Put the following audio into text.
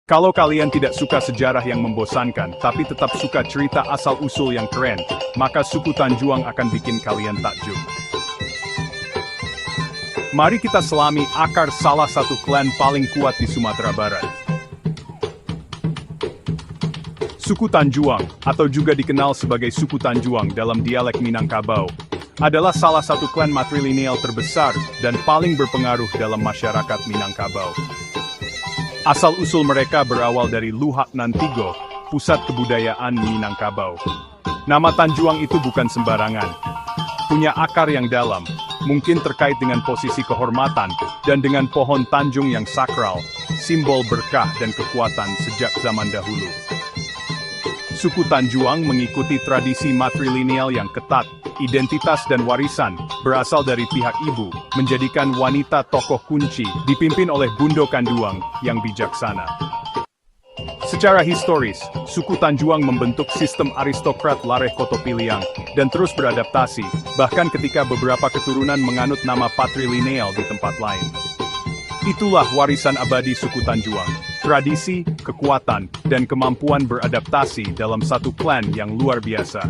Kalau kalian tidak suka sejarah yang membosankan, tapi tetap suka cerita asal-usul yang keren, maka suku Tanjuang akan bikin kalian takjub. Mari kita selami akar salah satu klan paling kuat di Sumatera Barat. Suku Tanjuang, atau juga dikenal sebagai suku Tanjuang dalam dialek Minangkabau, adalah salah satu klan matrilineal terbesar dan paling berpengaruh dalam masyarakat Minangkabau. Asal-usul mereka berawal dari Luhak Nantigo, pusat kebudayaan Minangkabau. Nama Tanjuang itu bukan sembarangan. Punya akar yang dalam, mungkin terkait dengan posisi kehormatan, dan dengan pohon Tanjung yang sakral, simbol berkah dan kekuatan sejak zaman dahulu. Suku Tanjuang mengikuti tradisi matrilineal yang ketat. Identitas dan warisan berasal dari pihak ibu, menjadikan wanita tokoh kunci dipimpin oleh Bundo Kanduang yang bijaksana. Secara historis, suku Tanjuang membentuk sistem aristokrat Lareh Kotopiliang dan terus beradaptasi, bahkan ketika beberapa keturunan menganut nama patrilineal di tempat lain. Itulah warisan abadi suku Tanjuang, tradisi, kekuatan, dan kemampuan beradaptasi dalam satu klan yang luar biasa.